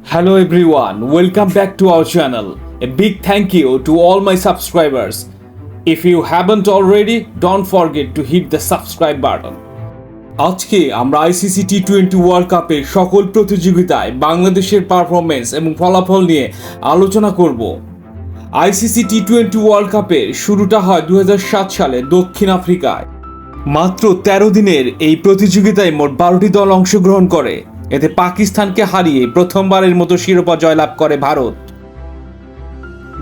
Hello everyone, welcome back to our channel. A big thank you to all my subscribers. If you haven't already, don't forget to hit the subscribe button. আজকে আমরা ICC টি-20 world কাপের সকল প্রতিযোগিতায় বাংলাদেশের performance এবং ফলাফল নিয়ে আলোচনা করব। আইসিসি টি-20 ওয়ার্ল্ড কাপের শুরুটা হয় 2007 সালে দক্ষিণ আফ্রিকায়। মাত্র 13 দিনের এই প্রতিযোগিতায় মোট 12টি দল অংশগ্রহণ করে। এতে পাকিস্তানকে হারিয়ে প্রথমবারের মতো শিরোপা জয়লাভ করে ভারত।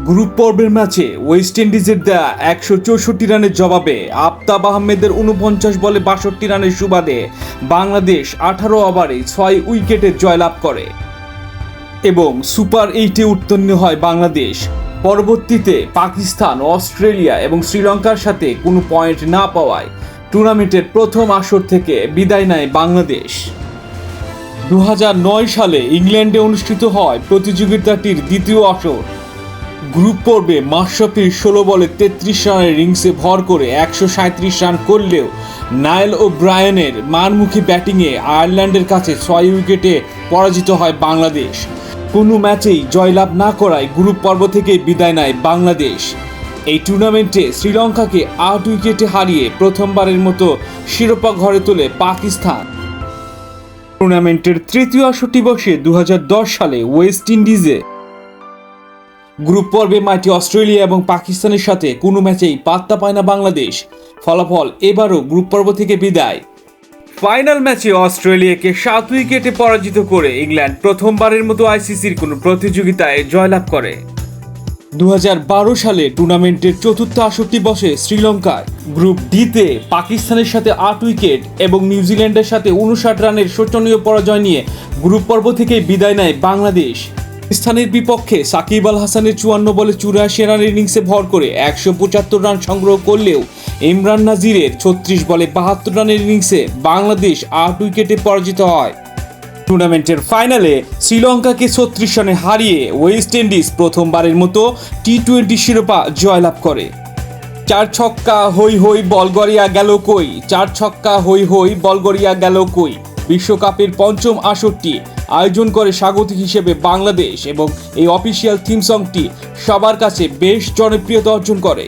গ্রুপ পর্বের ম্যাচে ওয়েস্ট ইন্ডিজের দেয়া 164 রানের জবাবে আফতাব আহমেদের 49 বলে 62 রানের সুবাদে বাংলাদেশ 18 ওভারে 6 উইকেটে জয়লাভ করে এবং সুপার 8-এ উত্তীর্ণ হয় বাংলাদেশ। পরবর্তীতে পাকিস্তান, অস্ট্রেলিয়া এবং শ্রীলঙ্কার সাথে কোনো পয়েন্ট না পাওয়ায় টুর্নামেন্টের প্রথম আসর থেকে বিদায় নেয় বাংলাদেশ। 2009 সালে ইংল্যান্ডে অনুষ্ঠিত হয় প্রতিযোগিতাটির দ্বিতীয় আসর। গ্রুপ পর্বে মাশরাফির 16 বলে 33 রানের ইনিংসে ভর করে 137 রান করলেও নাইল ওব্রায়ানের মারমুখী ব্যাটিংয়ে আয়ারল্যান্ডের কাছে 6 উইকেটে পরাজিত হয় বাংলাদেশ। কোনো ম্যাচেই জয়লাভ না করায় গ্রুপ পর্ব থেকে বিদায় নেয় বাংলাদেশ। এই টুর্নামেন্টে শ্রীলঙ্কাকে 8 উইকেটে হারিয়ে প্রথমবারের মতো শিরোপা ঘরে তোলে পাকিস্তান। টুর্নামেন্টের তৃতীয় আসরটি বসে 2010 সালে ওয়েস্ট ইন্ডিজে। গ্রুপ পর্বে মাটি অস্ট্রেলিয়া এবং পাকিস্তানের সাথে কোনো ম্যাচেই পাত্তা পায় না বাংলাদেশ। ফলাফল এবারও গ্রুপ পর্ব থেকে বিদায়। ফাইনাল ম্যাচে অস্ট্রেলিয়াকে 7 উইকেটে পরাজিত করে ইংল্যান্ড প্রথমবারের মতো আইসিসির কোনো প্রতিযোগিতায় জয়লাভ করে। 2012 সালে টুর্নামেন্টের চতুর্থ আসরটি বসে শ্রীলঙ্কায়। গ্রুপ ডিতে পাকিস্তানের সাথে 8 উইকেট এবং নিউজিল্যান্ডের সাথে 59 রানের শোচনীয় পরাজয় নিয়ে গ্রুপ পর্ব থেকে বিদায় নেয় বাংলাদেশ। পাকিস্তানের বিপক্ষে সাকিব আল হাসানের 54 বলে 84 রানের ইনিংসে ভর করে 175 রান সংগ্রহ করলেও ইমরান নাজিরের 36 বলে 72 রানের ইনিংসে বাংলাদেশ 8 উইকেটে পরাজিত হয়। টুর্নামেন্টের ফাইনালে শ্রীলঙ্কাকে 36 রানে হারিয়ে ওয়েস্ট ইন্ডিজ প্রথমবারের মতো টি-20 শিরোপা জয়লাভ করে। 4 ছক্কা হই হই বল গড়িয়া গেল কই, 4 ছক্কা হই হই বল গড়িয়া গেল কই। বিশ্বকাপের পঞ্চম আসরটি আয়োজন করে স্বাগতিক হিসেবে বাংলাদেশ এবং এই অফিসিয়াল থিম সংটি সবার কাছে বেশ জনপ্রিয়তা অর্জন করে।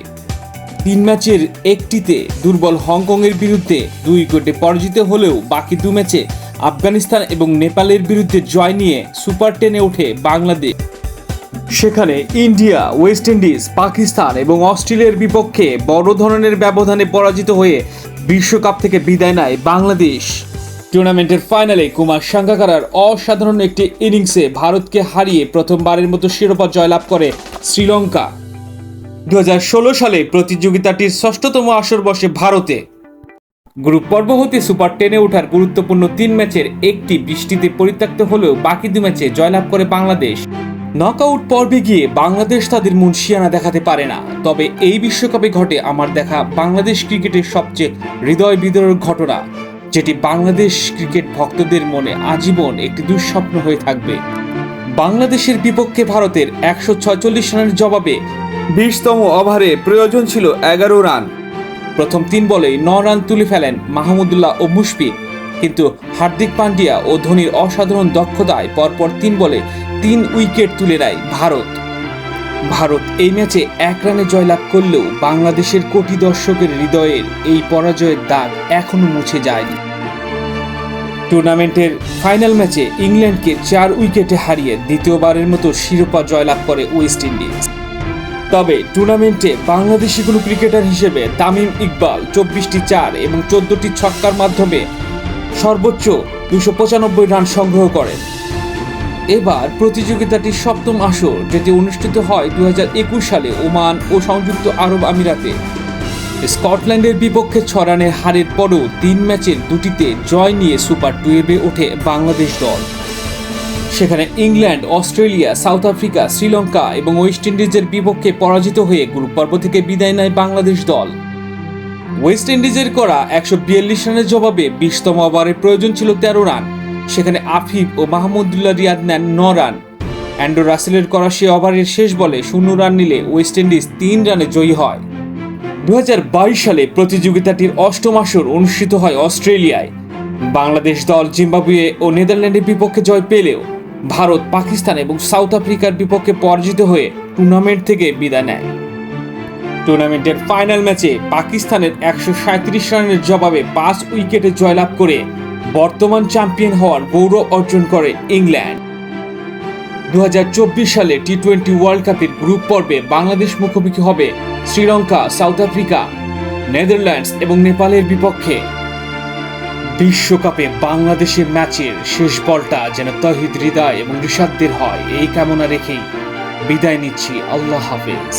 3 ম্যাচের একটিতে দুর্বল হংকংয়ের বিরুদ্ধে 2 উইকেটে পরাজিত হলেও বাকি 2 ম্যাচে আফগানিস্তান এবং নেপালের বিরুদ্ধে জয় নিয়ে সুপার 10-এ ওঠে বাংলাদেশ। সেখানে ইন্ডিয়া, ওয়েস্ট ইন্ডিজ, পাকিস্তান এবং অস্ট্রেলিয়ার বিপক্ষে বড় ধরনের ব্যবধানে পরাজিত হয়ে বিশ্বকাপ থেকে বিদায় নেয় বাংলাদেশ। টুর্নামেন্টের ফাইনালে কুমার সাঙ্গাকারার অসাধারণ একটি ইনিংসে ভারতকে হারিয়ে প্রথমবারের মতো শিরোপা জয়লাভ করে শ্রীলঙ্কা। 2016 সালে প্রতিযোগিতাটির 6তম আসর বসে ভারতে। গ্রুপ পর্ব হতে সুপার 10-এ ওঠার গুরুত্বপূর্ণ 3 ম্যাচের একটি বৃষ্টিতে পরিত্যক্ত হলেও বাকি 2 ম্যাচে জয়লাভ করে বাংলাদেশ। নকআউট পর্বে গিয়ে বাংলাদেশ তাদের মুনশিয়ানা দেখাতে পারে না। তবে এই বিশ্বকাপে ঘটে আমার দেখা বাংলাদেশ ক্রিকেটের সবচেয়ে হৃদয় বিদারক ঘটনা, যেটি বাংলাদেশ ক্রিকেট ভক্তদের মনে আজীবন একটি দুঃস্বপ্ন হয়ে থাকবে। বাংলাদেশের বিপক্ষে ভারতের 146 রানের জবাবে 20তম ওভারে প্রয়োজন ছিল 11 রান। প্রথম 3 বলেই 9 রান তুলে ফেলেন মাহমুদুল্লাহ ও মুশফিক, কিন্তু হার্দিক পান্ডিয়া ও ধোনির অসাধারণ দক্ষতায় পরপর 3 বলে 3 উইকেট তুলে নেয় ভারত এই ম্যাচে 1 রানে জয়লাভ করলেও বাংলাদেশের কোটি দর্শকের হৃদয়ের এই পরাজয়ের দাগ এখনো মুছে যায়নি। টুর্নামেন্টের ফাইনাল ম্যাচে ইংল্যান্ডকে 4 উইকেটে হারিয়ে দ্বিতীয়বারের মতো শিরোপা জয়লাভ করে ওয়েস্ট ইন্ডিজ। তবে টুর্নামেন্টে বাংলাদেশি কোনো ক্রিকেটার হিসেবে তামিম ইকবাল 24টি 4 এবং 14টি ছক্কার মাধ্যমে সর্বোচ্চ 295 রান সংগ্রহ করেন। এবার প্রতিযোগিতাটির 7ম আসর, যেটি অনুষ্ঠিত হয় 2021 সালে ওমান ও সংযুক্ত আরব আমিরাতে। স্কটল্যান্ডের বিপক্ষে 6 রানের হারের পরও 3 ম্যাচের 2টিতে জয় নিয়ে সুপার 12-এ ওঠে বাংলাদেশ দল। সেখানে England, Australia, south Africa, Sri Lanka এবং ওয়েস্ট ইন্ডিজের বিপক্ষে পরাজিত হয়ে গ্রুপ পর্ব থেকে বিদায় নেয় বাংলাদেশ দল। ওয়েস্ট ইন্ডিজের করা 142 রানের জবাবে 20তম ওভারে প্রয়োজন ছিল 13 রান। সেখানে আফিফ ও মাহমুদুল্লাহ রিয়াদ নেন 9 রান। অ্যান্ড্রু রাসেলের করা সে ওভারের শেষ বলে 0 রান নিলে ওয়েস্ট ইন্ডিজ 3 রানে জয়ী হয়। 2022 সালে প্রতিযোগিতাটির 8ম আসর অনুষ্ঠিত হয় অস্ট্রেলিয়ায়। বাংলাদেশ দল জিম্বাবুয়ে ও নেদারল্যান্ডের বিপক্ষে জয় পেলেও ভারত, পাকিস্তান এবং সাউথ আফ্রিকার বিপক্ষে পরাজিত হয়ে টুর্নামেন্ট থেকে বিদায় নেয়। টুর্নামেন্টের ফাইনাল ম্যাচে পাকিস্তানের 137 রানের জবাবে 5 উইকেটে জয়লাভ করে বর্তমান চ্যাম্পিয়ন হওয়ার গৌরব অর্জন করে ইংল্যান্ড। 2024 সালে টি-20 ওয়ার্ল্ড কাপের গ্রুপ পর্বে বাংলাদেশ মুখোমুখি হবে শ্রীলঙ্কা, সাউথ আফ্রিকা, নেদারল্যান্ডস এবং নেপালের বিপক্ষে। বিশ্বকাপে বাংলাদেশের ম্যাচের শেষ বলটা যেন তৌহিদ হৃদয় এবং রিশাদদের হয়, এই কামনা রেখেই বিদায় নিচ্ছি। আল্লাহ হাফেজ।